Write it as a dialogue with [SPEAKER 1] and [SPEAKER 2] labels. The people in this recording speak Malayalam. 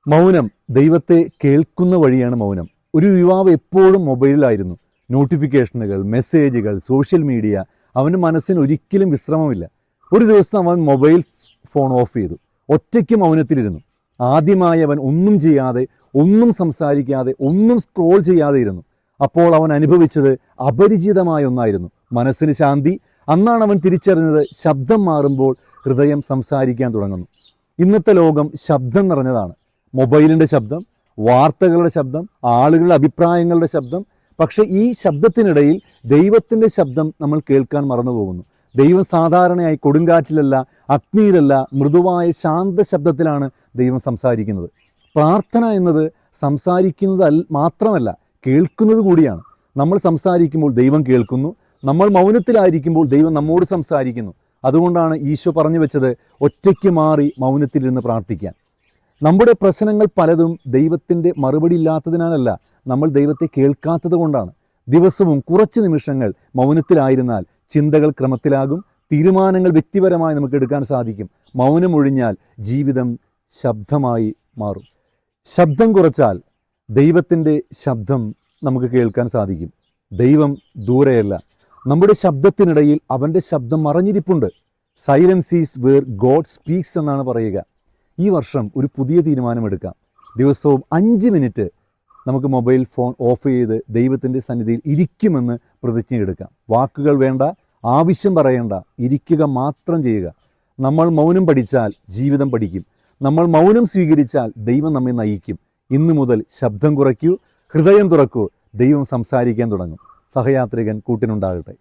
[SPEAKER 1] മൗനം ദൈവത്തെ കേൾക്കുന്ന വഴിയാണ് മൗനം. ഒരു യുവാവ് എപ്പോഴും മൊബൈലിലായിരുന്നു. നോട്ടിഫിക്കേഷനുകൾ, മെസ്സേജുകൾ, സോഷ്യൽ മീഡിയ. അവൻ്റെ മനസ്സിന് ഒരിക്കലും വിശ്രമമില്ല. ഒരു ദിവസം അവൻ മൊബൈൽ ഫോൺ ഓഫ് ചെയ്തു. ഒറ്റയ്ക്ക് മൗനത്തിലിരുന്നു. ആദ്യമായി അവൻ ഒന്നും ചെയ്യാതെ, ഒന്നും സംസാരിക്കാതെ, ഒന്നും സ്ക്രോൾ ചെയ്യാതെ ഇരുന്നു. അപ്പോൾ അവൻ അനുഭവിച്ചത് അപരിചിതമായ ഒന്നായിരുന്നു, മനസ്സിന് ശാന്തി. അന്നാണ് അവൻ തിരിച്ചറിഞ്ഞത്, ശബ്ദം മാറുമ്പോൾ ഹൃദയം സംസാരിക്കാൻ തുടങ്ങുന്നു. ഇന്നത്തെ ലോകം ശബ്ദം നിറഞ്ഞതാണ്. മൊബൈലിൻ്റെ ശബ്ദം, വാർത്തകളുടെ ശബ്ദം, ആളുകളുടെ അഭിപ്രായങ്ങളുടെ ശബ്ദം. പക്ഷെ ഈ ശബ്ദത്തിനിടയിൽ ദൈവത്തിൻ്റെ ശബ്ദം നമ്മൾ കേൾക്കാൻ മറന്നുപോകുന്നു. ദൈവം സാധാരണയായി കൊടുങ്കാറ്റിലല്ല, അഗ്നിയിലല്ല, മൃദുവായ ശാന്ത ശബ്ദത്തിലാണ് ദൈവം സംസാരിക്കുന്നത്. പ്രാർത്ഥന എന്നത് സംസാരിക്കുന്നത് മാത്രമല്ല, കേൾക്കുന്നത് കൂടിയാണ്. നമ്മൾ സംസാരിക്കുമ്പോൾ ദൈവം കേൾക്കുന്നു. നമ്മൾ മൗനത്തിലായിരിക്കുമ്പോൾ ദൈവം നമ്മോട് സംസാരിക്കുന്നു. അതുകൊണ്ടാണ് ഈശോ പറഞ്ഞു വെച്ചത്, ഒറ്റയ്ക്ക് മാറി മൗനത്തിലിരുന്ന് പ്രാർത്ഥിക്കാൻ. നമ്മുടെ പ്രശ്നങ്ങൾ പലതും ദൈവത്തിൻ്റെ മറുപടി ഇല്ലാത്തതിനാലല്ല, നമ്മൾ ദൈവത്തെ കേൾക്കാത്തത് കൊണ്ടാണ്. ദിവസവും കുറച്ച് നിമിഷങ്ങൾ മൗനത്തിലായിരുന്നാൽ ചിന്തകൾ ക്രമത്തിലാകും, തീരുമാനങ്ങൾ വ്യക്തിപരമായി നമുക്ക് എടുക്കാൻ സാധിക്കും. മൗനം ഒഴിഞ്ഞാൽ ജീവിതം ശബ്ദമായി മാറും. ശബ്ദം കുറച്ചാൽ ദൈവത്തിൻ്റെ ശബ്ദം നമുക്ക് കേൾക്കാൻ സാധിക്കും. ദൈവം ദൂരെയല്ല, നമ്മുടെ ശബ്ദത്തിനിടയിൽ അവൻ്റെ ശബ്ദം മറഞ്ഞിരിപ്പുണ്ട്. Silence is where God speaks എന്നാണ് പറയുക. ഈ വർഷം ഒരു പുതിയ തീരുമാനമെടുക്കാം. ദിവസവും 5 മിനിറ്റ് നമുക്ക് മൊബൈൽ ഫോൺ ഓഫ് ചെയ്ത് ദൈവത്തിൻ്റെ സന്നിധിയിൽ ഇരിക്കുമെന്ന് പ്രതിജ്ഞയെടുക്കാം. വാക്കുകൾ വേണ്ട, ആവശ്യം പറയേണ്ട, ഇരിക്കുക മാത്രം ചെയ്യുക. നമ്മൾ മൗനം പഠിച്ചാൽ ജീവിതം പഠിക്കും. നമ്മൾ മൗനം സ്വീകരിച്ചാൽ ദൈവം നമ്മെ നയിക്കും. ഇന്നു മുതൽ ശബ്ദം കുറയ്ക്കൂ, ഹൃദയം തുറക്കൂ, ദൈവം സംസാരിക്കാൻ തുടങ്ങും. സഹയാത്രികൻ കൂട്ടിനുണ്ടാകട്ടെ.